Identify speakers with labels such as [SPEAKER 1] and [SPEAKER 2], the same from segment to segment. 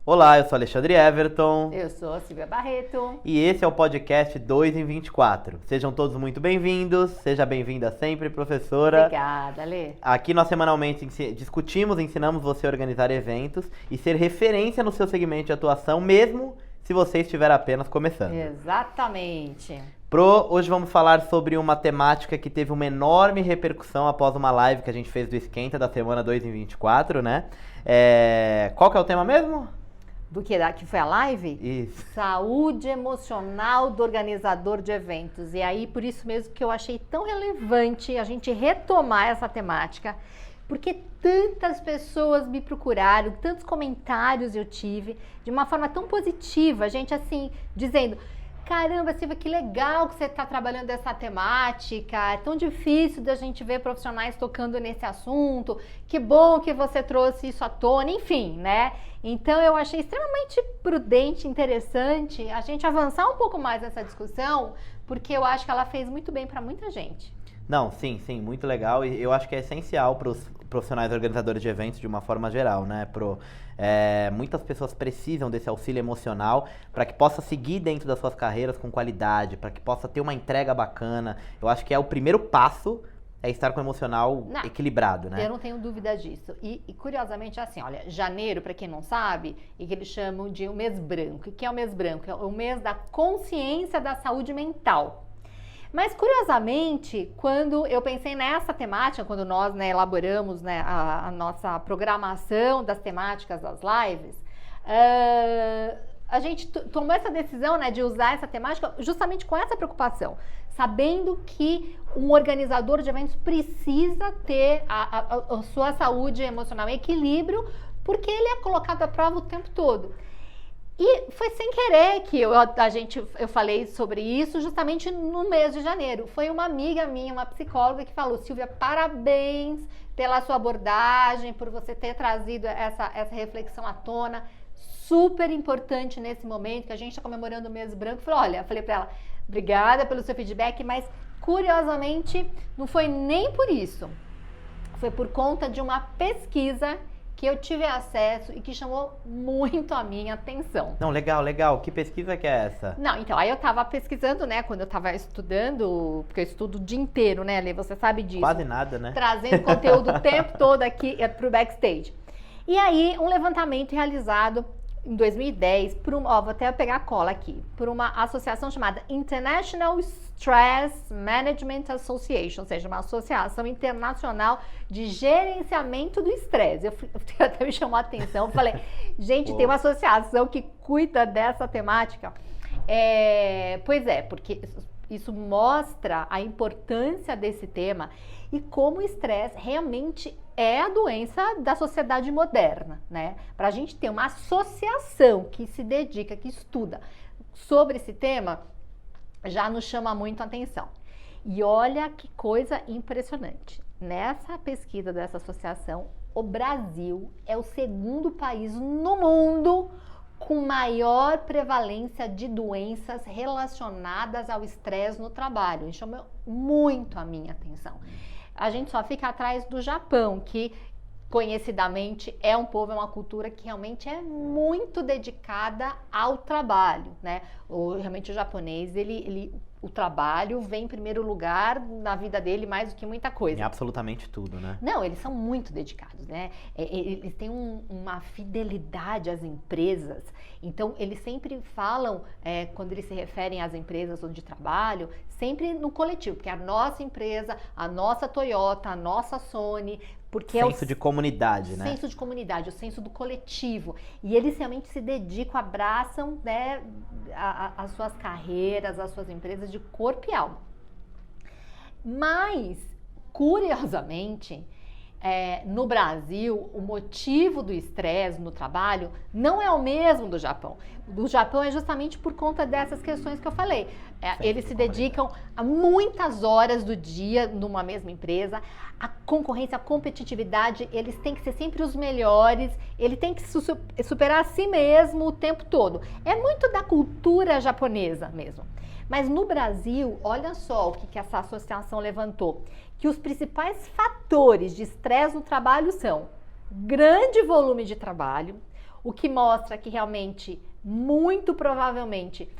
[SPEAKER 1] Olá, eu sou Alexandre Everton.
[SPEAKER 2] Eu sou a Silvia Barreto.
[SPEAKER 1] E esse é o podcast 2 em 24. Sejam todos muito bem-vindos. Seja bem-vinda sempre, professora.
[SPEAKER 2] Obrigada, Lê.
[SPEAKER 1] Aqui nós semanalmente discutimos, ensinamos você a organizar eventos e ser referência no seu segmento de atuação, mesmo se você estiver apenas começando.
[SPEAKER 2] Exatamente.
[SPEAKER 1] Hoje vamos falar sobre uma temática que teve uma enorme repercussão após uma live que a gente fez do Esquenta da semana 2 em 24, né? Qual que é o tema mesmo?
[SPEAKER 2] Do que foi a live?
[SPEAKER 1] Isso.
[SPEAKER 2] Saúde emocional do organizador de eventos. E aí, por isso mesmo que eu achei tão relevante a gente retomar essa temática, porque tantas pessoas me procuraram, tantos comentários eu tive, de uma forma tão positiva, gente assim, dizendo: caramba, Silvia, que legal que você está trabalhando essa temática, é tão difícil da gente ver profissionais tocando nesse assunto, que bom que você trouxe isso à tona, enfim, né? Então eu achei extremamente prudente, interessante a gente avançar um pouco mais nessa discussão, porque eu acho que ela fez muito bem para muita gente.
[SPEAKER 1] Não, sim, muito legal, e eu acho que é essencial para os profissionais organizadores de eventos de uma forma geral, né, muitas pessoas precisam desse auxílio emocional para que possa seguir dentro das suas carreiras com qualidade, para que possa ter uma entrega bacana. Eu acho que é o primeiro passo, é estar com o emocional equilibrado, né?
[SPEAKER 2] Eu não tenho dúvida disso. E curiosamente, assim, olha, janeiro, para quem não sabe, e que eles chamam de o mês branco. O que é o mês branco? É o mês da consciência da saúde mental. Mas, curiosamente, quando eu pensei nessa temática, quando nós elaboramos a nossa programação das temáticas das lives, a gente tomou essa decisão de usar essa temática justamente com essa preocupação, sabendo que um organizador de eventos precisa ter a sua saúde emocional em equilíbrio, porque ele é colocado à prova o tempo todo. E foi sem querer que eu falei sobre isso justamente no mês de janeiro. Foi uma amiga minha, uma psicóloga, que falou: Silvia, parabéns pela sua abordagem, por você ter trazido essa reflexão à tona. Super importante nesse momento que a gente está comemorando o mês branco. Falei para ela, obrigada pelo seu feedback, mas curiosamente não foi nem por isso. Foi por conta de uma pesquisa que eu tive acesso e que chamou muito a minha atenção.
[SPEAKER 1] Não, legal. Que pesquisa que é essa?
[SPEAKER 2] Não, então, aí eu tava pesquisando, quando eu tava estudando, porque eu estudo o dia inteiro, Lê, você sabe disso.
[SPEAKER 1] Quase nada, né?
[SPEAKER 2] Trazendo conteúdo o tempo todo aqui pro backstage. E aí, um levantamento realizado em 2010, vou até pegar a cola aqui, por uma associação chamada International Stress Management Association, ou seja, uma associação internacional de gerenciamento do estresse. Eu até me chamou a atenção, falei, gente, tem uma associação que cuida dessa temática. Pois é, porque isso mostra a importância desse tema e como o estresse realmente é a doença da sociedade moderna, né? Para a gente ter uma associação que se dedica, que estuda sobre esse tema, já nos chama muito a atenção. E olha que coisa impressionante. Nessa pesquisa dessa associação, o Brasil é o segundo país no mundo com maior prevalência de doenças relacionadas ao estresse no trabalho. Isso chamou muito a minha atenção. A gente só fica atrás do Japão, que conhecidamente é um povo, é uma cultura que realmente é muito dedicada ao trabalho, né? Realmente o japonês, o trabalho vem em primeiro lugar na vida dele mais do que muita coisa.
[SPEAKER 1] Em absolutamente tudo, né?
[SPEAKER 2] Não, eles são muito dedicados, né? Eles têm uma fidelidade às empresas. Então, eles sempre falam, quando eles se referem às empresas onde trabalham, sempre no coletivo, porque a nossa empresa, a nossa Toyota, a nossa Sony, porque
[SPEAKER 1] senso de comunidade, né?
[SPEAKER 2] Senso de comunidade, o senso do coletivo. E eles realmente se dedicam, abraçam, as suas carreiras, as suas empresas de corpo e alma. Mas, curiosamente, no Brasil, o motivo do estresse no trabalho não é o mesmo do Japão. Do Japão é justamente por conta dessas questões que eu falei. Eles se dedicam a muitas horas do dia numa mesma empresa. A concorrência, a competitividade, eles têm que ser sempre os melhores. Ele tem que superar a si mesmo o tempo todo. É muito da cultura japonesa mesmo. Mas no Brasil, olha só o que essa associação levantou, que os principais fatores de estresse no trabalho são grande volume de trabalho, o que mostra que realmente, muito provavelmente,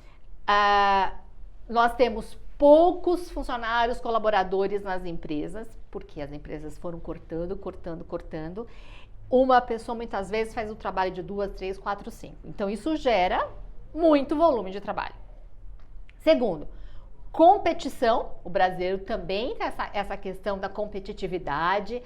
[SPEAKER 2] nós temos poucos funcionários colaboradores nas empresas, porque as empresas foram cortando. Uma pessoa muitas vezes faz o trabalho de 2, 3, 4, 5. Então isso gera muito volume de trabalho. Segundo, competição. O brasileiro também tem essa questão da competitividade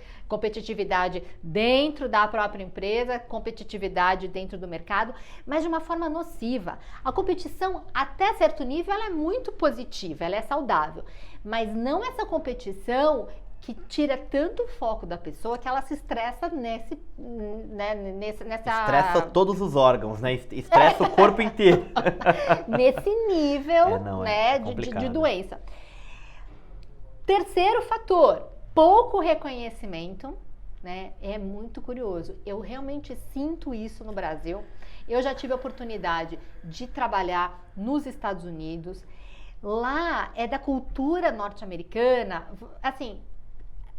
[SPEAKER 2] dentro da própria empresa, competitividade dentro do mercado, mas de uma forma nociva. A competição, até certo nível, ela é muito positiva, ela é saudável, mas não essa competição que tira tanto o foco da pessoa que ela se estressa nessa...
[SPEAKER 1] Estressa todos os órgãos, né? Estressa o corpo inteiro.
[SPEAKER 2] Nesse nível, de doença. Terceiro fator, pouco reconhecimento, né? É muito curioso. Eu realmente sinto isso no Brasil. Eu já tive a oportunidade de trabalhar nos Estados Unidos. Lá é da cultura norte-americana, assim,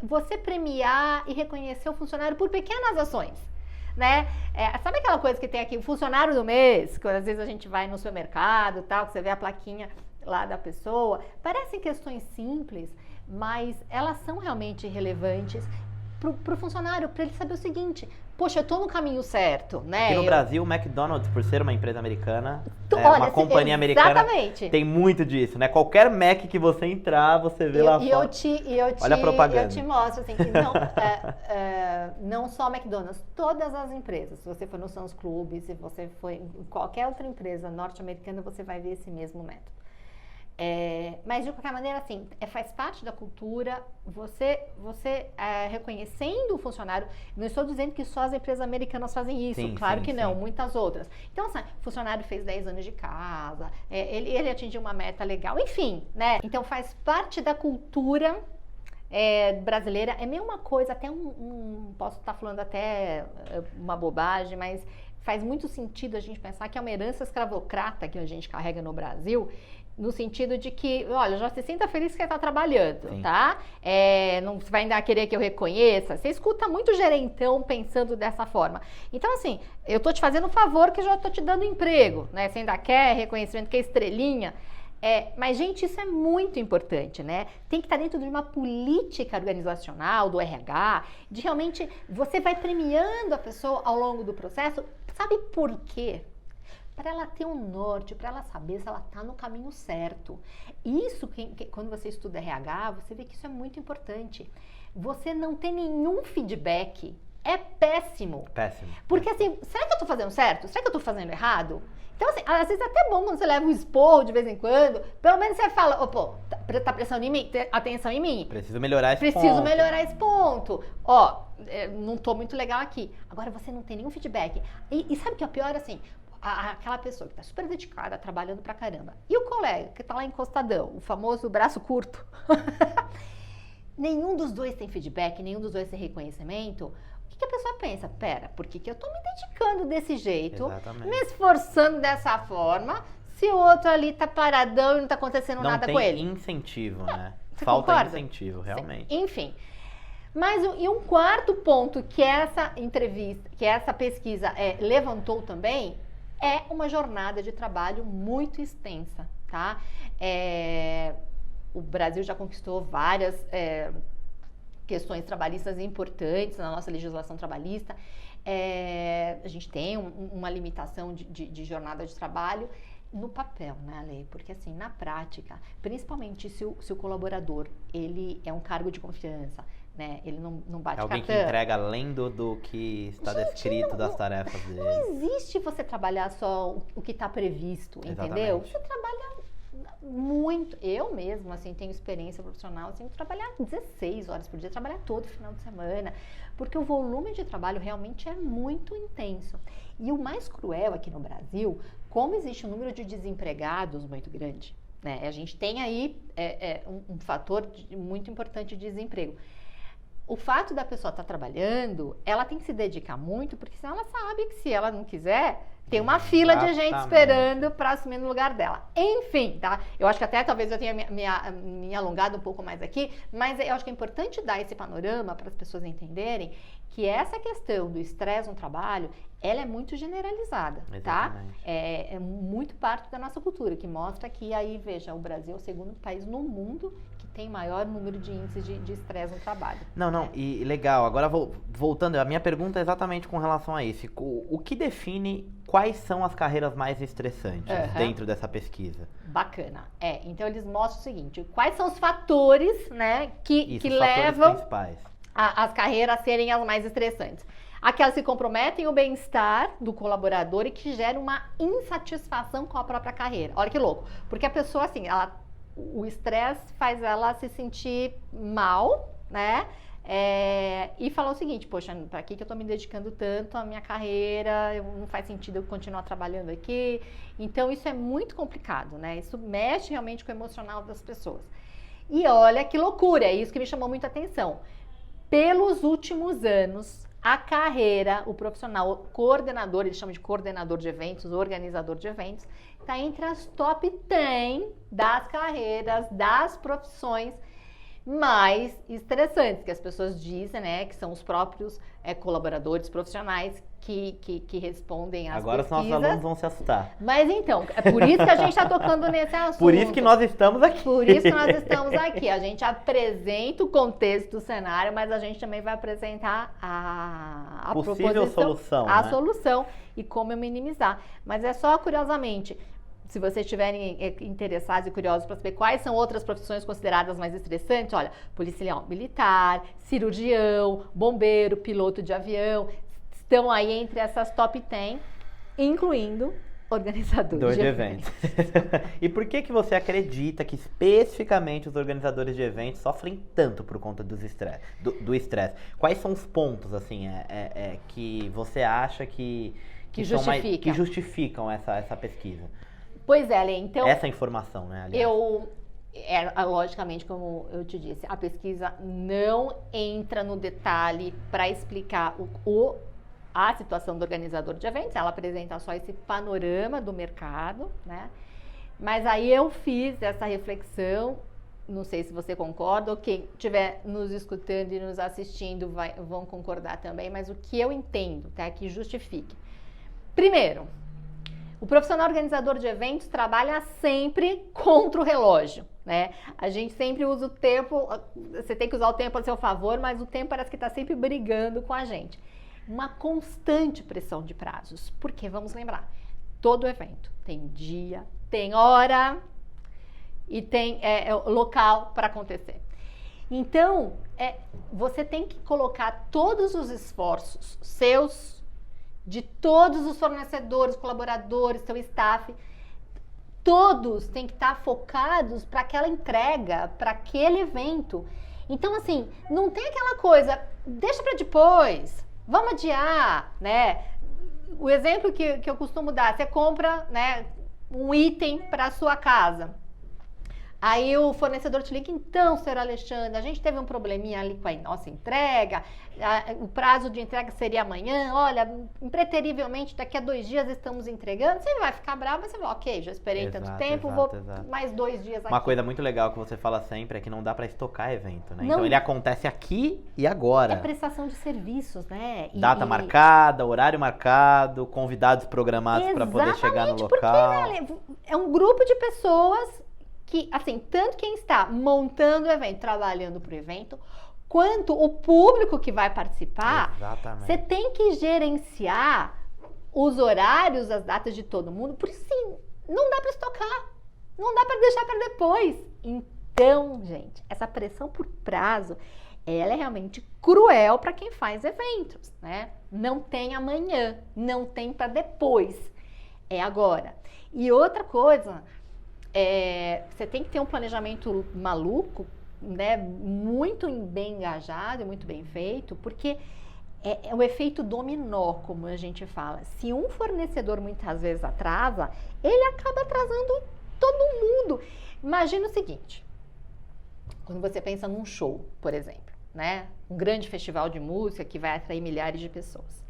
[SPEAKER 2] você premiar e reconhecer o funcionário por pequenas ações, né? Sabe aquela coisa que tem aqui, o funcionário do mês, quando às vezes a gente vai no supermercado e tal, que você vê a plaquinha lá da pessoa, parecem questões simples, mas elas são realmente relevantes pro funcionário, para ele saber o seguinte: poxa, eu tô no caminho certo, né?
[SPEAKER 1] Aqui no Brasil, o McDonald's, por ser uma empresa americana,
[SPEAKER 2] olha,
[SPEAKER 1] uma companhia americana,
[SPEAKER 2] exatamente.
[SPEAKER 1] Tem muito disso, né? Qualquer Mac que você entrar, você vê lá fora. Olha a propaganda.
[SPEAKER 2] Eu te mostro, assim, que não só McDonald's, todas as empresas, se você for no Sam's Club, se você for em qualquer outra empresa norte-americana, você vai ver esse mesmo método. Mas de qualquer maneira, assim, faz parte da cultura, você reconhecendo o funcionário. Não estou dizendo que só as empresas americanas fazem isso, claro que não, muitas outras. Então, assim, o funcionário fez 10 anos de casa, ele atingiu uma meta legal, enfim, né? Então faz parte da cultura brasileira. É meio uma coisa, até posso estar falando até uma bobagem, mas faz muito sentido a gente pensar que é uma herança escravocrata que a gente carrega no Brasil, no sentido de que, olha, já se sinta feliz que você está trabalhando, tá? Não você vai ainda querer que eu reconheça. Você escuta muito gerentão pensando dessa forma. Então, assim, eu tô te fazendo um favor que eu já tô te dando emprego, né? Você ainda quer reconhecimento, quer estrelinha. Mas, gente, isso é muito importante, né? Tem que estar dentro de uma política organizacional, do RH, de realmente você vai premiando a pessoa ao longo do processo. Sabe por quê? Para ela ter um norte, para ela saber se ela está no caminho certo. Isso, quando você estuda RH, você vê que isso é muito importante. Você não ter nenhum feedback é péssimo.
[SPEAKER 1] Péssimo.
[SPEAKER 2] Porque assim, será que eu estou fazendo certo? Será que eu estou fazendo errado? Então, assim, às vezes é até bom quando você leva um esporro de vez em quando, pelo menos você fala, pô, tá prestando atenção em mim.
[SPEAKER 1] Preciso melhorar esse ponto.
[SPEAKER 2] Preciso melhorar esse ponto. Ó, não tô muito legal aqui. Agora você não tem nenhum feedback. E sabe o que é pior, assim? Aquela pessoa que tá super dedicada, trabalhando pra caramba. E o colega que tá lá encostadão, o famoso braço curto. Nenhum dos dois tem feedback, nenhum dos dois tem reconhecimento. O que a pessoa pensa? Pera, por que eu tô me dedicando desse jeito? Exatamente. Me esforçando dessa forma, se o outro ali tá paradão e não tá acontecendo nada com ele?
[SPEAKER 1] Não tem incentivo, né?
[SPEAKER 2] Você
[SPEAKER 1] Falta
[SPEAKER 2] concorda?
[SPEAKER 1] incentivo, realmente.
[SPEAKER 2] Sim. Enfim. Mas um quarto ponto que essa entrevista, que essa pesquisa levantou também, é uma jornada de trabalho muito extensa, tá? O Brasil já conquistou várias questões trabalhistas importantes na nossa legislação trabalhista. A gente tem uma limitação de jornada de trabalho no papel, né, Lê? Porque assim, na prática, principalmente se o colaborador, ele é um cargo de confiança, né? Ele não bate cartão.
[SPEAKER 1] Alguém que entrega além do que está descrito das tarefas dele.
[SPEAKER 2] Não existe você trabalhar só o que está previsto, entendeu? Você trabalha muito. Eu mesmo, assim, tenho experiência profissional, assim, trabalhar 16 horas por dia, trabalhar todo final de semana, porque o volume de trabalho realmente é muito intenso. E o mais cruel aqui no Brasil, como existe um número de desempregados muito grande, né? A gente tem aí um fator muito importante de desemprego. O fato da pessoa estar trabalhando, ela tem que se dedicar muito, porque senão ela sabe que se ela não quiser, Tem uma fila de gente
[SPEAKER 1] Exatamente.
[SPEAKER 2] esperando para assumir no lugar dela. Enfim, tá? Eu acho que até talvez eu tenha me alongado um pouco mais aqui, mas eu acho que é importante dar esse panorama para as pessoas entenderem que essa questão do estresse no trabalho, ela é muito generalizada, tá?
[SPEAKER 1] Exatamente.
[SPEAKER 2] É muito parte da nossa cultura, que mostra que aí, veja, o Brasil é o segundo país no mundo que tem maior número de índices de estresse no trabalho.
[SPEAKER 1] Não, e legal, agora voltando, a minha pergunta é exatamente com relação a isso. O que define quais são as carreiras mais estressantes dentro dessa pesquisa?
[SPEAKER 2] Bacana. Então eles mostram o seguinte, quais são os fatores, né, que
[SPEAKER 1] Os
[SPEAKER 2] levam
[SPEAKER 1] fatores principais.
[SPEAKER 2] as carreiras a serem as mais estressantes. Aquelas que comprometem o bem-estar do colaborador e que geram uma insatisfação com a própria carreira. Olha que louco, porque a pessoa, assim, o estresse faz ela se sentir mal, né? E falar o seguinte, poxa, para que eu tô me dedicando tanto à minha carreira, não faz sentido eu continuar trabalhando aqui. Então isso é muito complicado, né? Isso mexe realmente com o emocional das pessoas. E olha que loucura, é isso que me chamou muita atenção. Pelos últimos anos, a carreira, o profissional, o coordenador, eles chamam de coordenador de eventos, organizador de eventos, está entre as top 10 das carreiras, das profissões mais estressantes, que as pessoas dizem, né, que são os próprios colaboradores profissionais que respondem às
[SPEAKER 1] Agora
[SPEAKER 2] pesquisas.
[SPEAKER 1] os nossos alunos vão se assustar.
[SPEAKER 2] Mas então, é por isso que a gente está tocando nesse assunto.
[SPEAKER 1] Por isso que nós estamos aqui.
[SPEAKER 2] Por isso que nós estamos aqui. A gente apresenta o contexto do cenário, mas a gente também vai apresentar a
[SPEAKER 1] possível solução,
[SPEAKER 2] a
[SPEAKER 1] né?
[SPEAKER 2] solução e como eu minimizar. Mas é só, curiosamente, se vocês estiverem interessados e curiosos para saber quais são outras profissões consideradas mais estressantes, olha, policial militar, cirurgião, bombeiro, piloto de avião, estão aí entre essas top 10, incluindo organizadores de eventos.
[SPEAKER 1] E por que você acredita que especificamente os organizadores de eventos sofrem tanto por conta do estresse? Quais são os pontos, assim, que você acha que justificam essa pesquisa?
[SPEAKER 2] Pois é, Lê, então...
[SPEAKER 1] Essa informação, né, aliás.
[SPEAKER 2] Logicamente, como eu te disse, a pesquisa não entra no detalhe para explicar a situação do organizador de eventos, ela apresenta só esse panorama do mercado, né? Mas aí eu fiz essa reflexão, não sei se você concorda, ou quem estiver nos escutando e nos assistindo vão concordar também, mas o que eu entendo, tá? Que justifique. Primeiro, o profissional organizador de eventos trabalha sempre contra o relógio, né? A gente sempre usa o tempo, você tem que usar o tempo a seu favor, mas o tempo parece que está sempre brigando com a gente. Uma constante pressão de prazos, porque vamos lembrar, todo evento tem dia, tem hora e tem local para acontecer. Então, você tem que colocar todos os esforços seus, de todos os fornecedores, colaboradores, seu staff, todos têm que estar focados para aquela entrega, para aquele evento. Então, assim, não tem aquela coisa, deixa para depois, vamos adiar, né? O exemplo que eu costumo dar, você compra, né, um item para a sua casa. Aí o fornecedor te liga, então, senhor Alexandre, a gente teve um probleminha ali com a nossa entrega, o prazo de entrega seria amanhã, olha, impreterivelmente daqui a 2 dias estamos entregando, você vai ficar bravo, mas você vai, ok, já esperei tanto tempo, vou mais 2 dias aqui.
[SPEAKER 1] Uma coisa muito legal que você fala sempre é que não dá para estocar evento, né? Então ele acontece aqui e agora.
[SPEAKER 2] É prestação de serviços, né?
[SPEAKER 1] Data marcada, horário marcado, convidados programados para poder chegar no local.
[SPEAKER 2] Porque, é um grupo de pessoas que, assim, tanto quem está montando o evento, trabalhando para o evento, quanto o público que vai participar, você tem que gerenciar os horários, as datas de todo mundo, porque sim, não dá para estocar, não dá para deixar para depois. Então, gente, essa pressão por prazo, ela é realmente cruel para quem faz eventos, né? Não tem amanhã, não tem para depois, é agora. E outra coisa... você tem que ter um planejamento maluco, né, muito bem engajado e muito bem feito, porque é o efeito dominó, como a gente fala. Se um fornecedor muitas vezes atrasa, ele acaba atrasando todo mundo. Imagina o seguinte, quando você pensa num show, por exemplo, né, um grande festival de música que vai atrair milhares de pessoas.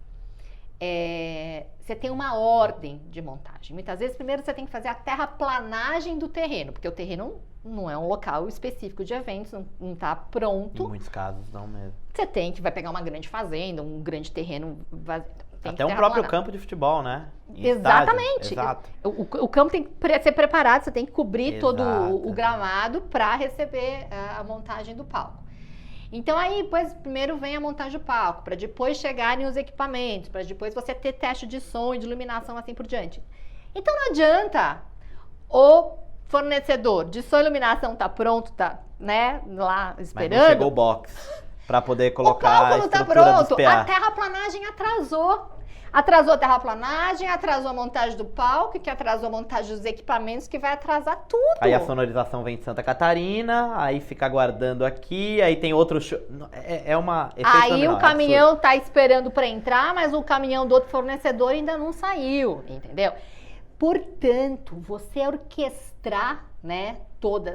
[SPEAKER 2] você tem uma ordem de montagem. Muitas vezes, primeiro você tem que fazer a terraplanagem do terreno, porque o terreno não é um local específico de eventos, não está pronto.
[SPEAKER 1] Em muitos casos, não mesmo.
[SPEAKER 2] Você vai pegar uma grande fazenda, um grande terreno vazio.
[SPEAKER 1] Até um próprio campo de futebol, né?
[SPEAKER 2] Exatamente.
[SPEAKER 1] Exato.
[SPEAKER 2] O campo tem que ser preparado, você tem que cobrir todo o gramado para receber a montagem do palco. Então aí, depois, primeiro vem a montagem do palco, para depois chegarem os equipamentos, para depois você ter teste de som e de iluminação, assim por diante. Então não adianta o fornecedor de som e iluminação tá pronto, tá, né, lá esperando.
[SPEAKER 1] Mas não chegou o box para poder colocar
[SPEAKER 2] o palco não tá pronto,
[SPEAKER 1] PA.
[SPEAKER 2] a terraplanagem atrasou. Atrasou a terraplanagem, atrasou a montagem do palco, que atrasou a montagem dos equipamentos, que vai atrasar tudo.
[SPEAKER 1] Aí a sonorização vem de Santa Catarina, aí fica aguardando aqui, aí tem outro show. É uma...
[SPEAKER 2] Aí o caminhão tá esperando para entrar, mas o caminhão do outro fornecedor ainda não saiu, entendeu? Portanto, você orquestrar, né, todos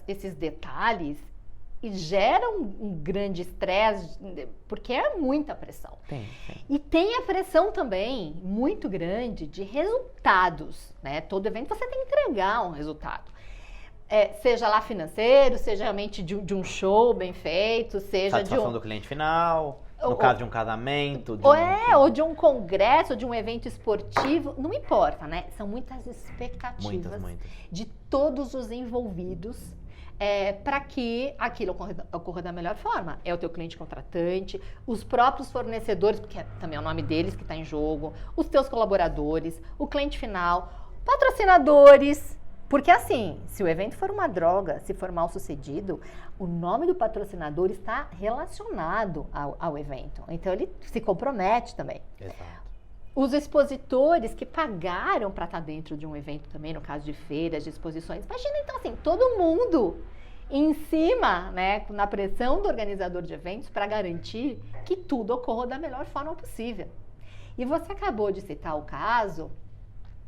[SPEAKER 2] esses detalhes e gera um grande estresse, porque é muita pressão.
[SPEAKER 1] Tem.
[SPEAKER 2] E tem a pressão também muito grande de resultados, né? Todo evento você tem que entregar um resultado. Seja lá financeiro, seja realmente de um show bem feito, seja
[SPEAKER 1] satisfação do cliente final, no caso de um casamento.
[SPEAKER 2] Ou de um congresso, de um evento esportivo, não importa, né? São muitas expectativas
[SPEAKER 1] muitas.
[SPEAKER 2] de todos os envolvidos. Para que aquilo ocorra da melhor forma. É o teu cliente contratante, os próprios fornecedores, porque também é o nome deles que está em jogo, os teus colaboradores, o cliente final, patrocinadores. Porque assim, se o evento for uma droga, se for mal sucedido, o nome do patrocinador está relacionado ao evento. Então ele se compromete também.
[SPEAKER 1] Exato.
[SPEAKER 2] Os expositores que pagaram para estar dentro de um evento também, no caso de feiras, de exposições. Imagina, então, assim, todo mundo em cima, né, na pressão do organizador de eventos para garantir que tudo ocorra da melhor forma possível. E você acabou de citar o caso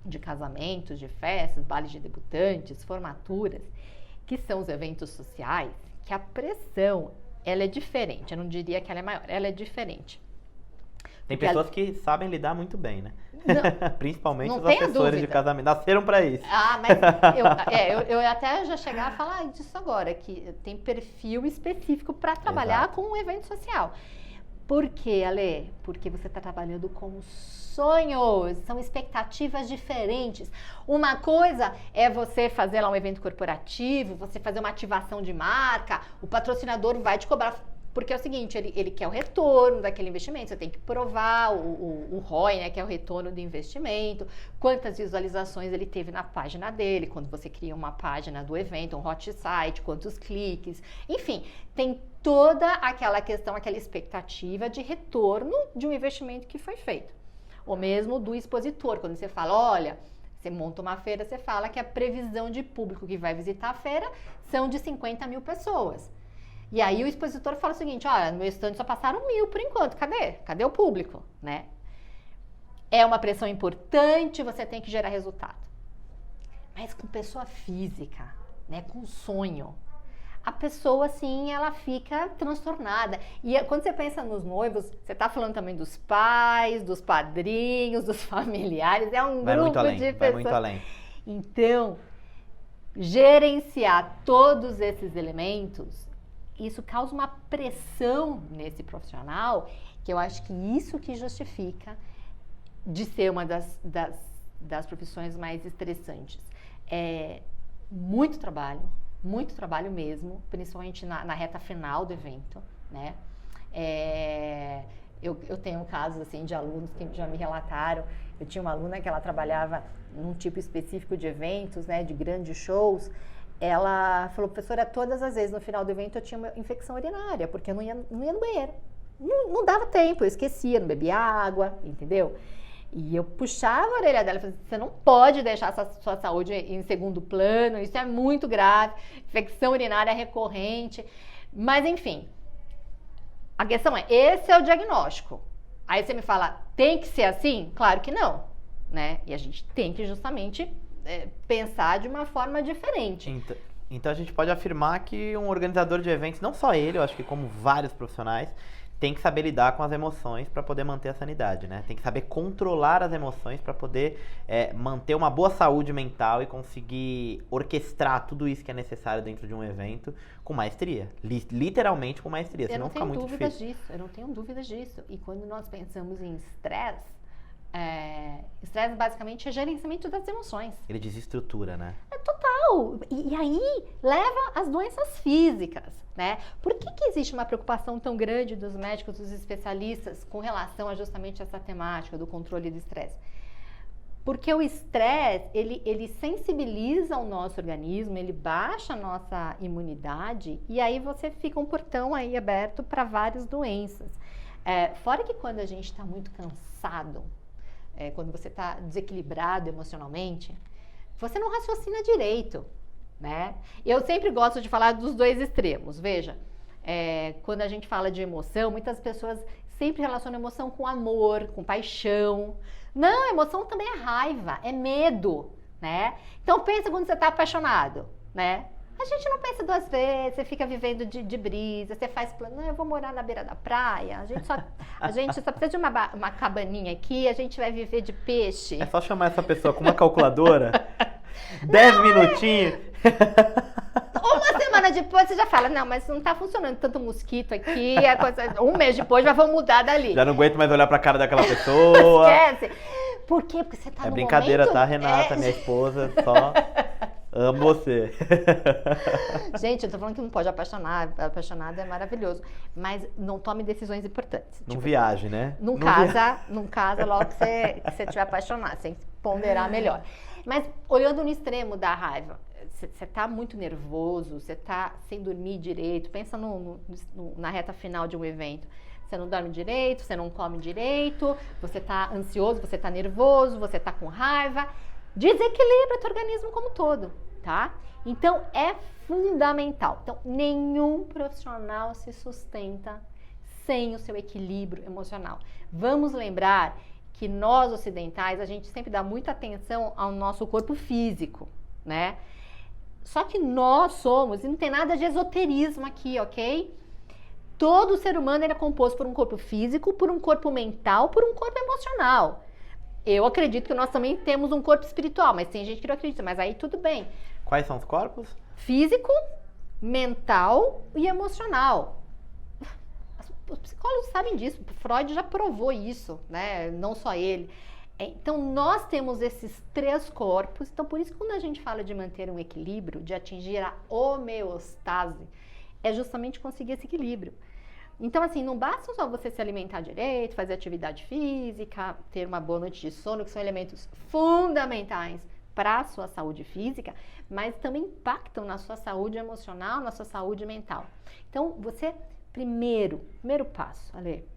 [SPEAKER 2] de casamentos, de festas, bailes de debutantes, formaturas, que são os eventos sociais, que a pressão, ela é diferente. Eu não diria que ela é maior, ela é diferente.
[SPEAKER 1] Tem pessoas que sabem lidar muito bem, né? Principalmente
[SPEAKER 2] não
[SPEAKER 1] os assessores de casamento. Nasceram para isso.
[SPEAKER 2] Mas eu até já chegar a falar disso agora, que tem perfil específico para trabalhar com um evento social. Por quê, Ale? Porque você está trabalhando com sonhos, são expectativas diferentes. Uma coisa é você fazer lá um evento corporativo, você fazer uma ativação de marca, o patrocinador vai te cobrar. Porque é o seguinte, ele quer o retorno daquele investimento, você tem que provar o ROI, né, que é o retorno do investimento, quantas visualizações ele teve na página dele, quando você cria uma página do evento, um hot site, quantos cliques, enfim, tem toda aquela questão, aquela expectativa de retorno de um investimento que foi feito. Ou mesmo do expositor, quando você fala, olha, você monta uma feira, você fala que a previsão de público que vai visitar a feira são de 50 mil pessoas. E aí o expositor fala o seguinte, olha, no meu stand só passaram 1.000 por enquanto, cadê o público, né? É uma pressão importante, você tem que gerar resultado. Mas com pessoa física, né, com sonho, a pessoa, assim, ela fica transtornada. E quando você pensa nos noivos, você tá falando também dos pais, dos padrinhos, dos familiares, é um grupo de pessoas.
[SPEAKER 1] Vai muito além.
[SPEAKER 2] Então, gerenciar todos esses elementos, isso causa uma pressão nesse profissional, que eu acho que isso que justifica de ser uma das profissões mais estressantes. Muito trabalho mesmo, principalmente na reta final do evento, né? Eu tenho casos assim, de alunos que já me relataram. Eu tinha uma aluna que ela trabalhava num tipo específico de eventos, né, de grandes shows. Ela falou, professora, todas as vezes no final do evento eu tinha uma infecção urinária, porque eu não ia no banheiro. Não dava tempo, eu esquecia, não bebia água, entendeu? E eu puxava a orelha dela e falava, você não pode deixar sua saúde em segundo plano, isso é muito grave, infecção urinária recorrente. Mas, enfim, a questão esse é o diagnóstico. Aí você me fala, tem que ser assim? Claro que não, né? E a gente tem que justamente pensar de uma forma diferente.
[SPEAKER 1] Então a gente pode afirmar que um organizador de eventos, não só ele, eu acho que como vários profissionais, tem que saber lidar com as emoções para poder manter a sanidade, né? Tem que saber controlar as emoções para poder manter uma boa saúde mental e conseguir orquestrar tudo isso que é necessário dentro de um evento com maestria. Literalmente com maestria, senão fica muito difícil.
[SPEAKER 2] Eu não tenho dúvidas disso. E quando nós pensamos em estresse, estresse basicamente é gerenciamento das emoções.
[SPEAKER 1] Ele desestrutura, né?
[SPEAKER 2] É total. E aí leva às doenças físicas, né? Por que existe uma preocupação tão grande dos médicos, dos especialistas com relação a justamente essa temática do controle do estresse? Porque o estresse, ele sensibiliza o nosso organismo, ele baixa a nossa imunidade e aí você fica um portão aí aberto para várias doenças. Fora que quando a gente está muito cansado, quando você está desequilibrado emocionalmente, você não raciocina direito, né? Eu sempre gosto de falar dos dois extremos. Veja, quando a gente fala de emoção, muitas pessoas sempre relacionam emoção com amor, com paixão. Não, emoção também é raiva, é medo, né? Então pensa quando você está apaixonado, né? A gente não pensa duas vezes, você fica vivendo de brisa, você faz plano, não, eu vou morar na beira da praia, a gente só precisa de uma cabaninha aqui, a gente vai viver de peixe.
[SPEAKER 1] É só chamar essa pessoa com uma calculadora, 10 minutinhos.
[SPEAKER 2] Uma semana depois você já fala, não, mas não tá funcionando tanto mosquito aqui, um mês depois já vão mudar dali.
[SPEAKER 1] Já não aguento mais olhar pra cara daquela pessoa.
[SPEAKER 2] Esquece. Por quê? Porque você tá no
[SPEAKER 1] brincadeira,
[SPEAKER 2] momento...
[SPEAKER 1] tá, Renata, minha esposa, só... Amo você.
[SPEAKER 2] Gente, eu tô falando que não pode apaixonar. Apaixonado é maravilhoso. Mas não tome decisões importantes.
[SPEAKER 1] Não viaje, né?
[SPEAKER 2] Não casa logo que você estiver apaixonado. Você tem que ponderar melhor. Mas olhando no extremo da raiva, você tá muito nervoso, você tá sem dormir direito. Pensa na reta final de um evento. Você não dorme direito, você não come direito, você tá ansioso, você tá nervoso, você tá com raiva. Desequilibra o teu organismo como um todo, tá? Então, é fundamental. Então, nenhum profissional se sustenta sem o seu equilíbrio emocional. Vamos lembrar que nós ocidentais, a gente sempre dá muita atenção ao nosso corpo físico, né? Só que nós somos, e não tem nada de esoterismo aqui, ok? Todo ser humano ele é composto por um corpo físico, por um corpo mental, por um corpo emocional. Eu acredito que nós também temos um corpo espiritual, mas tem gente que não acredita, mas aí tudo bem.
[SPEAKER 1] Quais são os corpos?
[SPEAKER 2] Físico, mental e emocional. Os psicólogos sabem disso, Freud já provou isso, né? Não só ele. Então, nós temos esses três corpos, então por isso que quando a gente fala de manter um equilíbrio, de atingir a homeostase, é justamente conseguir esse equilíbrio. Então, assim, não basta só você se alimentar direito, fazer atividade física, ter uma boa noite de sono, que são elementos fundamentais para a sua saúde física, mas também impactam na sua saúde emocional, na sua saúde mental. Então, você, primeiro passo, Ale,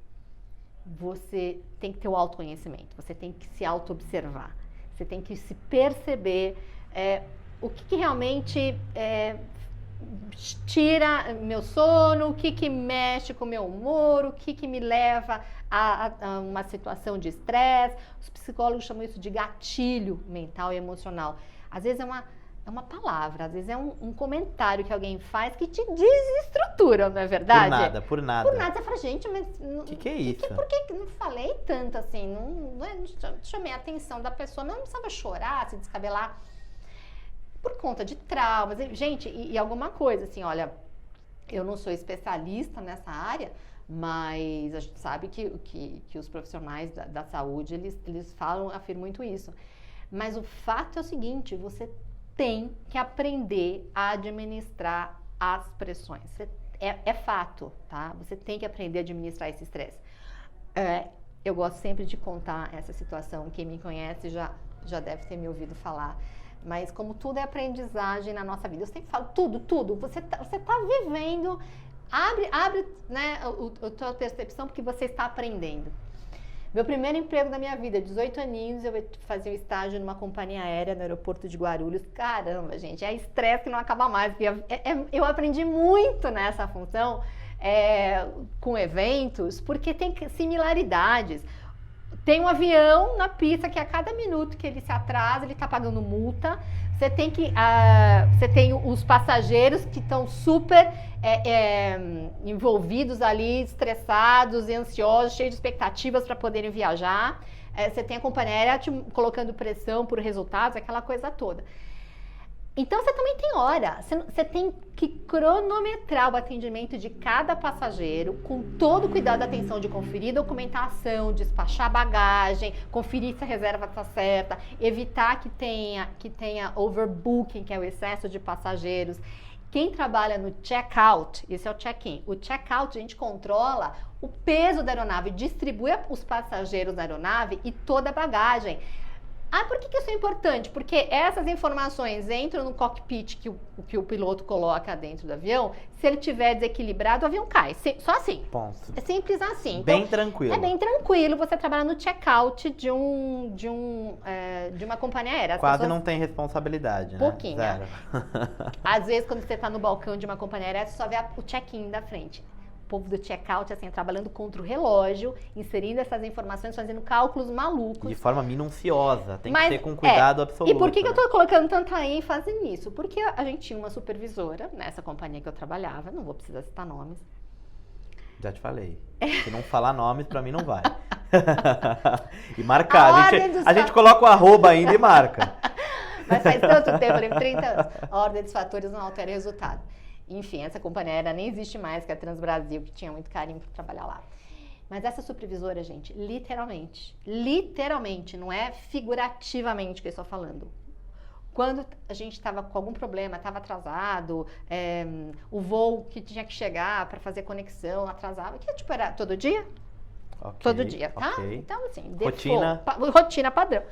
[SPEAKER 2] você tem que ter o autoconhecimento, você tem que se auto-observar, você tem que se perceber o que realmente tira meu sono, o que mexe com o meu humor, o que me leva a uma situação de estresse. Os psicólogos chamam isso de gatilho mental e emocional. Às vezes é uma palavra, às vezes é um comentário que alguém faz que te desestrutura, não é verdade?
[SPEAKER 1] Por nada.
[SPEAKER 2] Por nada, você fala, gente, mas...
[SPEAKER 1] Que é isso?
[SPEAKER 2] Por que não falei tanto assim? Não chamei a atenção da pessoa, não precisava chorar, se descabelar. Por conta de traumas, gente, e alguma coisa, assim, olha, eu não sou especialista nessa área, mas a gente sabe que os profissionais da saúde, eles afirmam muito isso. Mas o fato é o seguinte, você tem que aprender a administrar as pressões. É fato, tá? Você tem que aprender a administrar esse estresse. Eu gosto sempre de contar essa situação, quem me conhece já deve ter me ouvido falar. Mas como tudo é aprendizagem na nossa vida, eu sempre falo tudo, você tá vivendo, abre né, a tua percepção porque você está aprendendo. Meu primeiro emprego da minha vida, 18 aninhos, eu fazia um estágio numa companhia aérea no aeroporto de Guarulhos. Caramba, gente, é estresse que não acaba mais. Eu aprendi muito nessa função com eventos, porque tem similaridades. Tem um avião na pista que a cada minuto que ele se atrasa, ele está pagando multa. Você tem os passageiros que estão super envolvidos ali, estressados e ansiosos, cheios de expectativas para poderem viajar. Você tem a companhia aérea colocando pressão por resultados, aquela coisa toda. Então, você também tem hora. Você tem que cronometrar o atendimento de cada passageiro com todo o cuidado da atenção de conferir documentação, despachar bagagem, conferir se a reserva está certa, evitar que tenha overbooking, que é o excesso de passageiros. Quem trabalha no check-out, esse é o check-in. O check-out, a gente controla o peso da aeronave, distribui os passageiros da aeronave e toda a bagagem. Por que isso é importante? Porque essas informações entram no cockpit que o piloto coloca dentro do avião. Se ele estiver desequilibrado, o avião cai. Só assim.
[SPEAKER 1] Ponto.
[SPEAKER 2] É simples assim.
[SPEAKER 1] Bem
[SPEAKER 2] então,
[SPEAKER 1] tranquilo.
[SPEAKER 2] É bem tranquilo você trabalhar no check-out de uma companhia aérea.
[SPEAKER 1] Quase não tem responsabilidade, né?
[SPEAKER 2] Pouquinho.
[SPEAKER 1] Zero.
[SPEAKER 2] Às vezes, quando você está no balcão de uma companhia aérea, você só vê o check-in da frente. O povo do check-out, assim, trabalhando contra o relógio, inserindo essas informações, fazendo cálculos malucos.
[SPEAKER 1] De forma minuciosa, tem que ser com cuidado absoluto.
[SPEAKER 2] E por que eu tô colocando tanta ênfase nisso? Porque a gente tinha uma supervisora nessa companhia que eu trabalhava, não vou precisar citar nomes.
[SPEAKER 1] Já te falei. Se não falar nomes, pra mim não vai. E marcar. A gente coloca o arroba ainda e marca.
[SPEAKER 2] Mas faz tanto tempo, eu lembro 30 anos. A ordem dos fatores não altera o resultado. Enfim, essa companhia aérea nem existe mais, que é a Transbrasil, que tinha muito carinho para trabalhar lá. Mas essa supervisora, gente, literalmente, não é figurativamente que eu estou falando. Quando a gente estava com algum problema, estava atrasado, o voo que tinha que chegar para fazer conexão atrasava, que tipo era todo dia?
[SPEAKER 1] Okay,
[SPEAKER 2] todo dia, tá?
[SPEAKER 1] Okay.
[SPEAKER 2] Então, assim,
[SPEAKER 1] rotina
[SPEAKER 2] padrão.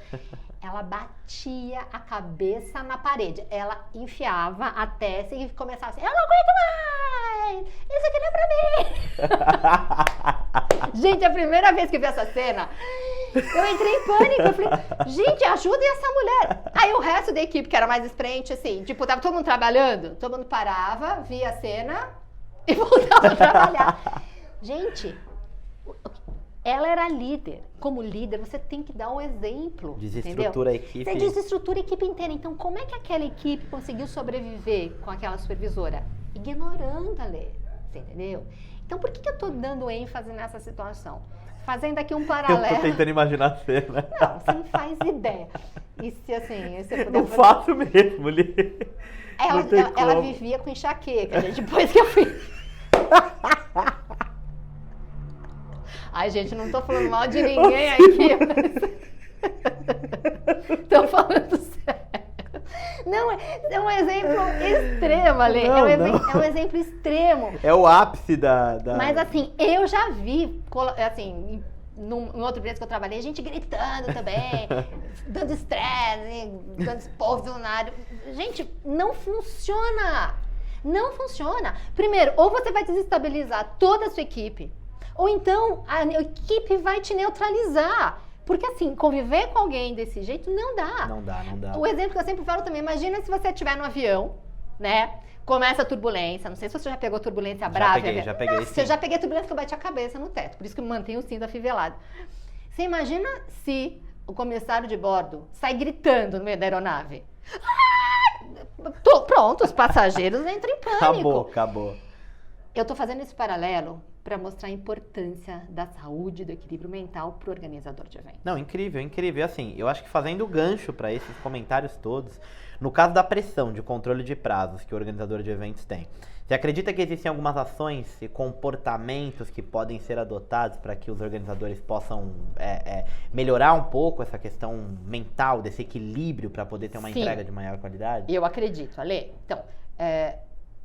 [SPEAKER 2] Ela batia a cabeça na parede. Ela enfiava a testa e começava assim, eu não aguento mais! Isso aqui não é pra mim! Gente, a primeira vez que eu vi essa cena, eu entrei em pânico. Eu falei, gente, ajudem essa mulher. Aí o resto da equipe, que era mais experiente, assim, tipo, tava todo mundo trabalhando, todo mundo parava, via a cena e voltava a trabalhar. Gente, ela era líder. Como líder, você tem que dar um exemplo.
[SPEAKER 1] Desestrutura a equipe.
[SPEAKER 2] Você desestrutura a equipe inteira. Então, como é que aquela equipe conseguiu sobreviver com aquela supervisora? Ignorando a lei. Você entendeu? Então, por que eu tô dando ênfase nessa situação? Fazendo aqui um paralelo.
[SPEAKER 1] Eu tô tentando imaginar a cena.
[SPEAKER 2] Não, você não faz ideia. E se assim, você
[SPEAKER 1] não faço mesmo, Li.
[SPEAKER 2] Ela vivia com enxaqueca, gente, depois que eu fui. Ai, gente, não tô falando mal de ninguém aqui, mas... tô falando sério. Não, é um exemplo extremo, Ale. É um exemplo extremo.
[SPEAKER 1] É o ápice da...
[SPEAKER 2] Mas assim, eu já vi, assim, em outro empresa que eu trabalhei, gente gritando também, dando estresse, dando esporro visionário. Gente, não funciona. Não funciona. Primeiro, ou você vai desestabilizar toda a sua equipe, ou então a equipe vai te neutralizar. Porque assim, conviver com alguém desse jeito não dá.
[SPEAKER 1] Não dá.
[SPEAKER 2] O exemplo que eu sempre falo também, imagina se você estiver no avião, né? Começa a turbulência, não sei se você já pegou turbulência brava.
[SPEAKER 1] Já peguei.
[SPEAKER 2] Nossa, eu já peguei turbulência que eu bati a cabeça no teto, por isso que eu mantenho o cinto afivelado. Você imagina se o comissário de bordo sai gritando no meio da aeronave? Pronto, os passageiros entram em pânico.
[SPEAKER 1] Acabou.
[SPEAKER 2] Eu tô fazendo esse paralelo para mostrar a importância da saúde e do equilíbrio mental para o organizador de eventos.
[SPEAKER 1] Não, incrível. Assim, eu acho que fazendo gancho para esses comentários todos, no caso da pressão de controle de prazos que o organizador de eventos tem, você acredita que existem algumas ações e comportamentos que podem ser adotados para que os organizadores possam melhorar um pouco essa questão mental, desse equilíbrio para poder ter uma entrega de maior qualidade?
[SPEAKER 2] Eu acredito, Ale. Então,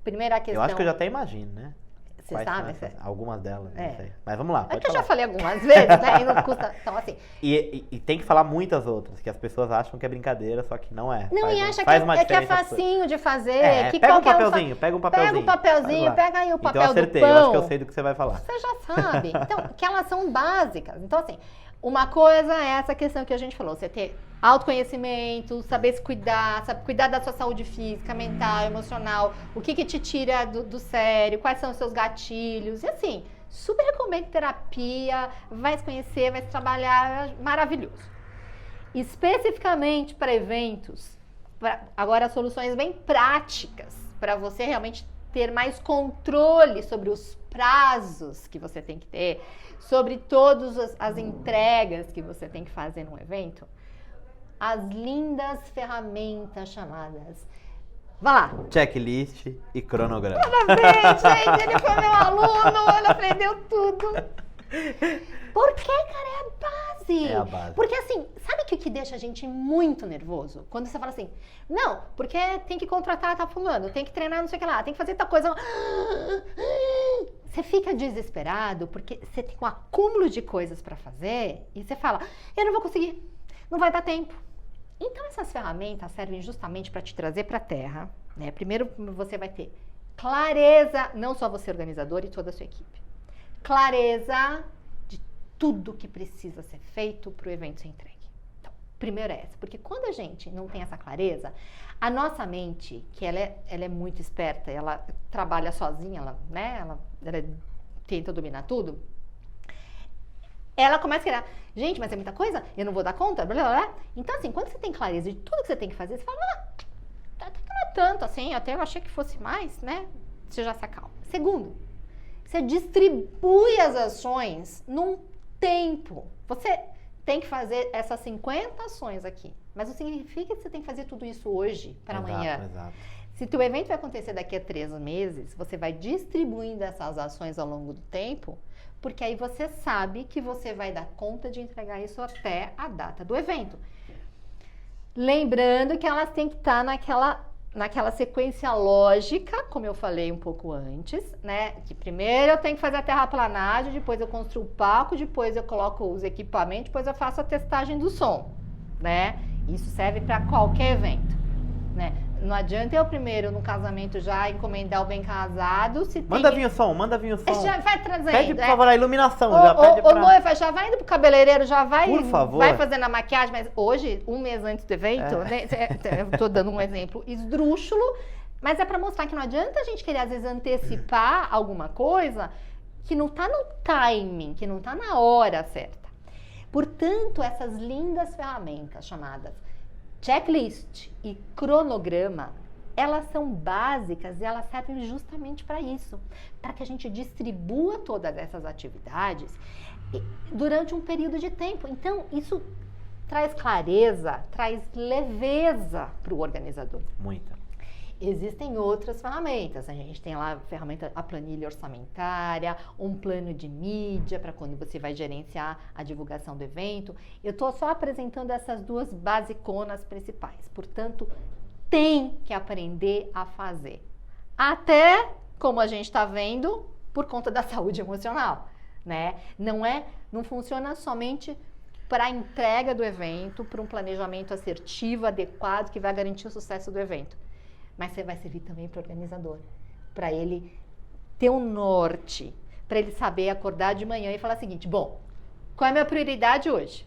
[SPEAKER 2] primeira questão...
[SPEAKER 1] Eu acho que eu já até imagino, né?
[SPEAKER 2] Você sabe?
[SPEAKER 1] Algumas delas, não sei. Mas vamos lá.
[SPEAKER 2] É que eu já falei algumas vezes, né? E não custa. Então, assim.
[SPEAKER 1] E tem que falar muitas outras, que as pessoas acham que é brincadeira, só que não é.
[SPEAKER 2] Não, e acha que é facinho de fazer. Que
[SPEAKER 1] pega um papelzinho. Pega um papelzinho,
[SPEAKER 2] pega aí o papel
[SPEAKER 1] então, eu acertei,
[SPEAKER 2] do pão.
[SPEAKER 1] eu acho que eu sei do que você vai falar.
[SPEAKER 2] Você já sabe. Então, que elas são básicas. Então, assim, uma coisa é essa questão que a gente falou, você ter autoconhecimento, saber se cuidar, saber cuidar da sua saúde física, mental, emocional, o que te tira do sério, quais são os seus gatilhos, e assim, Super recomendo terapia, vai se conhecer, vai se trabalhar, maravilhoso. Especificamente para eventos, agora soluções bem práticas, para você realmente ter mais controle sobre os prazos que você tem que ter, sobre todas as entregas que você tem que fazer num evento. As lindas ferramentas chamadas... Vai lá.
[SPEAKER 1] Checklist e cronograma.
[SPEAKER 2] Parabéns, gente, ele foi meu aluno, ele aprendeu tudo. Porque, cara, é a base.
[SPEAKER 1] É a base.
[SPEAKER 2] Porque assim, sabe o que deixa a gente muito nervoso? Quando você fala assim, não, porque tem que contratar tá fulano, tem que treinar não sei o que lá, tem que fazer tal coisa. Você fica desesperado porque você tem um acúmulo de coisas para fazer e você fala, eu não vou conseguir, não vai dar tempo. Então essas ferramentas servem justamente para te trazer para a terra, né? Primeiro você vai ter clareza, não só você organizador e toda a sua equipe. Clareza de tudo que precisa ser feito para o evento ser entregue. Então, primeiro é essa, porque quando a gente não tem essa clareza, a nossa mente, que ela é muito esperta, ela trabalha sozinha, ela tenta dominar tudo, ela começa a querer, gente, mas é muita coisa, eu não vou dar conta, blá, blá, blá. Então, assim, quando você tem clareza de tudo que você tem que fazer, você fala, até que não é tanto, assim, até eu achei que fosse mais, né? Você já se acalma. Segundo, você distribui as ações num tempo. Você tem que fazer essas 50 ações aqui, mas não significa que você tem que fazer tudo isso hoje para amanhã.
[SPEAKER 1] Exato.
[SPEAKER 2] Se teu evento vai acontecer daqui a 3 meses, você vai distribuindo essas ações ao longo do tempo, porque aí você sabe que você vai dar conta de entregar isso até a data do evento. Lembrando que elas têm que estar naquela sequência lógica, como eu falei um pouco antes, né? Que primeiro eu tenho que fazer a terraplanagem, depois eu construo o palco, depois eu coloco os equipamentos, depois eu faço a testagem do som, né? Isso serve para qualquer evento, né? Não adianta eu primeiro no casamento já encomendar o bem casado.
[SPEAKER 1] Manda vir o som.
[SPEAKER 2] Já vai trazendo.
[SPEAKER 1] Pede, por favor, a iluminação.
[SPEAKER 2] Ô, noiva, já vai indo pro cabeleireiro, já vai.
[SPEAKER 1] Por favor.
[SPEAKER 2] Vai fazendo a maquiagem, mas hoje, um mês antes do evento, né, eu tô dando um exemplo esdrúxulo, mas é pra mostrar que não adianta a gente querer, às vezes, antecipar alguma coisa que não tá no timing, que não tá na hora certa. Portanto, essas lindas ferramentas chamadas checklist e cronograma, elas são básicas e elas servem justamente para isso, para que a gente distribua todas essas atividades durante um período de tempo. Então, isso traz clareza, traz leveza para o organizador.
[SPEAKER 1] Muita.
[SPEAKER 2] Existem outras ferramentas, a gente tem lá a planilha orçamentária, um plano de mídia para quando você vai gerenciar a divulgação do evento. Eu estou só apresentando essas duas basiconas principais, portanto, tem que aprender a fazer. Até, como a gente está vendo, por conta da saúde emocional, né? Não funciona somente para a entrega do evento, para um planejamento assertivo, adequado, que vai garantir o sucesso do evento. Mas você vai servir também para o organizador, para ele ter um norte, para ele saber acordar de manhã e falar o seguinte, bom, qual é a minha prioridade hoje?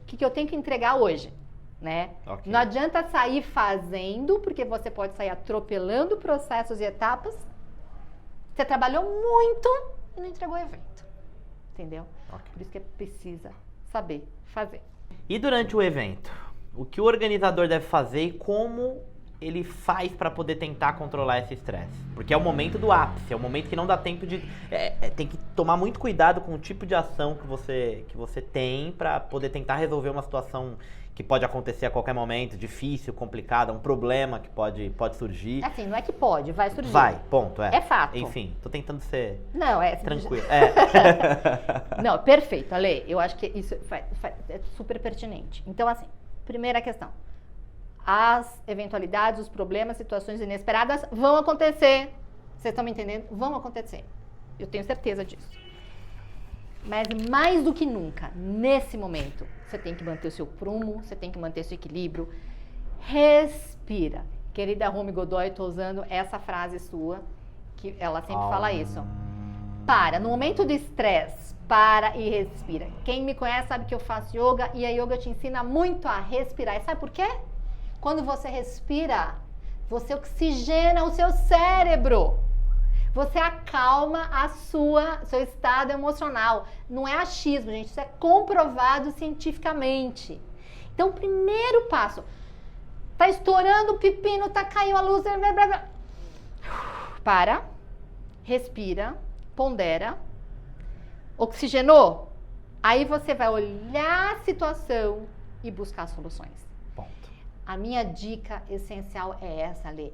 [SPEAKER 2] O que eu tenho que entregar hoje? Né? Okay. Não adianta sair fazendo, porque você pode sair atropelando processos e etapas. Você trabalhou muito e não entregou o evento, entendeu? Okay. Por isso que precisa saber fazer.
[SPEAKER 1] E durante o evento, o que o organizador deve fazer e como ele faz para poder tentar controlar esse estresse? Porque é o momento do ápice, é o momento que não dá tempo de... tem que tomar muito cuidado com o tipo de ação que você tem para poder tentar resolver uma situação que pode acontecer a qualquer momento, difícil, complicada, um problema que pode surgir.
[SPEAKER 2] Assim, não é que pode, vai surgir.
[SPEAKER 1] Vai, ponto,
[SPEAKER 2] É fato.
[SPEAKER 1] Enfim, tô tentando ser tranquilo.
[SPEAKER 2] Não, perfeito, Ale, eu acho que isso é super pertinente. Então, assim, primeira questão. As eventualidades, os problemas, situações inesperadas vão acontecer. Vocês estão me entendendo? Vão acontecer. Eu tenho certeza disso. Mas mais do que nunca, nesse momento, você tem que manter o seu prumo, você tem que manter o seu equilíbrio. Respira. Querida Rumi Godoy, estou usando essa frase sua, que ela sempre fala isso. Para. No momento do estresse, para e respira. Quem me conhece sabe que eu faço yoga e a yoga te ensina muito a respirar. E sabe por quê? Quando você respira, você oxigena o seu cérebro. Você acalma seu estado emocional. Não é achismo, gente. Isso é comprovado cientificamente. Então, o primeiro passo. Tá estourando o pepino, tá caindo a luz. Blá, blá, blá. Para. Respira. Pondera. Oxigenou? Aí você vai olhar a situação e buscar soluções.
[SPEAKER 1] Ponto.
[SPEAKER 2] A minha dica essencial é essa, Lê.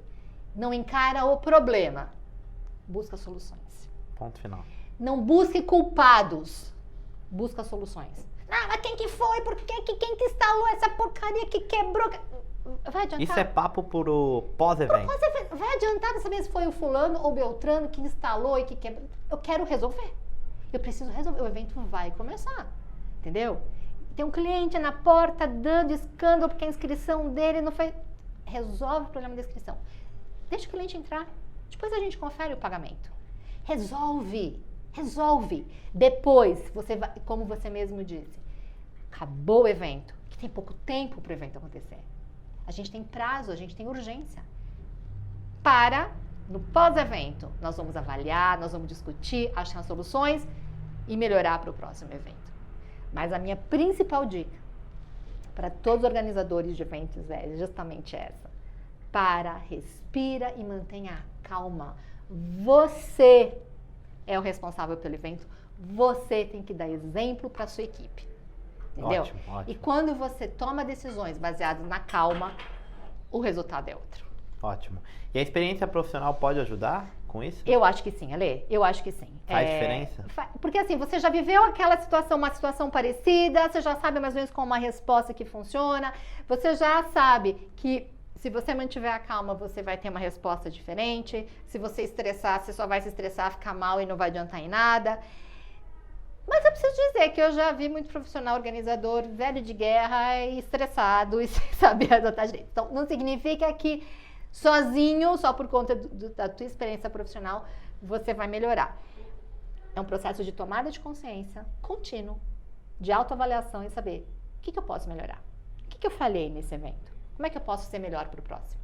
[SPEAKER 2] Não encara o problema. Busca soluções.
[SPEAKER 1] Ponto final.
[SPEAKER 2] Não busque culpados. Busca soluções. Ah, mas quem que foi? Por que quem que instalou essa porcaria que quebrou? Vai adiantar?
[SPEAKER 1] Isso é papo pro pós-evento.
[SPEAKER 2] Vai adiantar saber se foi o fulano ou Beltrano que instalou e que quebrou? Eu quero resolver. Eu preciso resolver. O evento vai começar. Entendeu? Tem um cliente na porta dando escândalo porque a inscrição dele não foi... Resolve o problema da inscrição. Deixa o cliente entrar. Depois a gente confere o pagamento. Resolve. Depois, você vai, como você mesmo disse, acabou o evento, que tem pouco tempo para o evento acontecer. A gente tem prazo, a gente tem urgência. No pós-evento, nós vamos avaliar, nós vamos discutir, achar soluções e melhorar para o próximo evento. Mas a minha principal dica para todos os organizadores de eventos é justamente essa. Respira e mantenha a calma. Você é o responsável pelo evento. Você tem que dar exemplo para a sua equipe. Entendeu?
[SPEAKER 1] Ótimo.
[SPEAKER 2] E quando você toma decisões baseadas na calma, o resultado é outro.
[SPEAKER 1] Ótimo. E a experiência profissional pode ajudar com isso?
[SPEAKER 2] Eu acho que sim, Ale. Eu acho que sim.
[SPEAKER 1] Faz diferença?
[SPEAKER 2] Porque assim, você já viveu aquela situação, uma situação parecida, você já sabe mais ou menos como uma resposta que funciona, você já sabe que se você mantiver a calma, você vai ter uma resposta diferente. Se você estressar, você só vai se estressar, ficar mal e não vai adiantar em nada. Mas eu preciso dizer que eu já vi muito profissional organizador velho de guerra e estressado e sem saber adotar direito. Então, não significa que sozinho, só por conta da tua experiência profissional, você vai melhorar. É um processo de tomada de consciência contínuo, de autoavaliação e saber o que eu posso melhorar. O que eu falhei nesse evento? Como é que eu posso ser melhor para o próximo?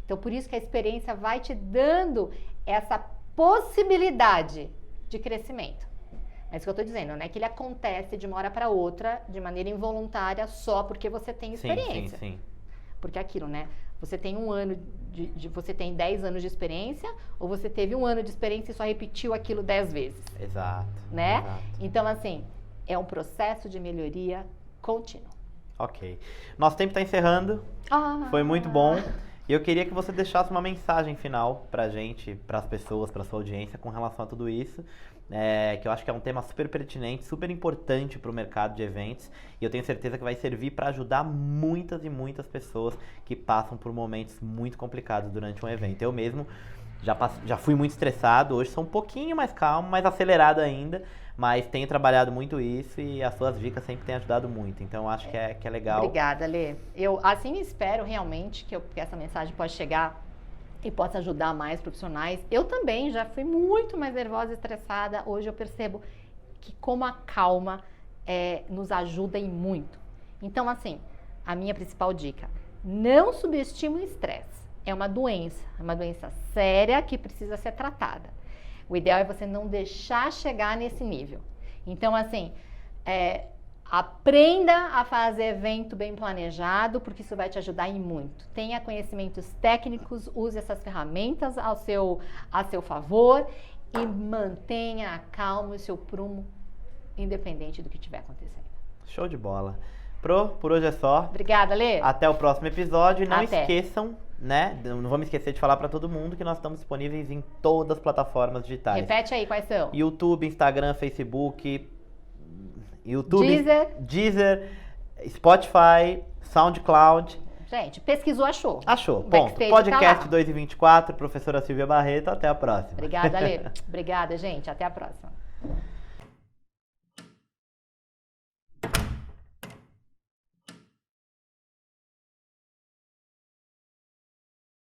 [SPEAKER 2] Então, por isso que a experiência vai te dando essa possibilidade de crescimento. Mas o que eu estou dizendo, não é que ele acontece de uma hora para outra, de maneira involuntária, só porque você tem experiência.
[SPEAKER 1] Sim.
[SPEAKER 2] Porque é aquilo, né? Você tem você tem 10 anos de experiência, ou você teve 1 ano de experiência e só repetiu aquilo 10 vezes.
[SPEAKER 1] Exato.
[SPEAKER 2] Né?
[SPEAKER 1] Exato.
[SPEAKER 2] Então, assim, é um processo de melhoria contínuo.
[SPEAKER 1] Ok. Nosso tempo está encerrando. Foi muito bom. E eu queria que você deixasse uma mensagem final pra gente, pras pessoas, pra sua audiência, com relação a tudo isso. Que eu acho que é um tema super pertinente, super importante pro mercado de eventos. E eu tenho certeza que vai servir para ajudar muitas e muitas pessoas que passam por momentos muito complicados durante um evento. Eu mesmo já fui muito estressado, hoje sou um pouquinho mais calmo, mais acelerado ainda. Mas tenho trabalhado muito isso e as suas dicas sempre têm ajudado muito. Então, eu acho que é legal.
[SPEAKER 2] Obrigada, Lê. Eu assim espero realmente que essa mensagem possa chegar e possa ajudar mais profissionais. Eu também já fui muito mais nervosa e estressada. Hoje eu percebo que como a calma nos ajuda e muito. Então, assim, a minha principal dica, não subestime o estresse. É uma doença séria que precisa ser tratada. O ideal é você não deixar chegar nesse nível. Então, assim, aprenda a fazer evento bem planejado, porque isso vai te ajudar em muito. Tenha conhecimentos técnicos, use essas ferramentas a seu favor e mantenha a calma e o seu prumo, independente do que estiver acontecendo.
[SPEAKER 1] Show de bola. Por hoje é só.
[SPEAKER 2] Obrigada, Lê.
[SPEAKER 1] Até o próximo episódio. E não
[SPEAKER 2] Até.
[SPEAKER 1] esqueçam, né? Não vamos esquecer de falar para todo mundo que nós estamos disponíveis em todas as plataformas digitais.
[SPEAKER 2] Repete aí, quais são?
[SPEAKER 1] YouTube, Instagram, Facebook, Deezer, Spotify, SoundCloud.
[SPEAKER 2] Gente, pesquisou, achou.
[SPEAKER 1] Achou, ponto.
[SPEAKER 2] Backstage
[SPEAKER 1] Podcast
[SPEAKER 2] tá lá.
[SPEAKER 1] 2 e 24, professora Silvia Barreto. Até a próxima.
[SPEAKER 2] Obrigada, Lê. Obrigada, gente. Até a próxima.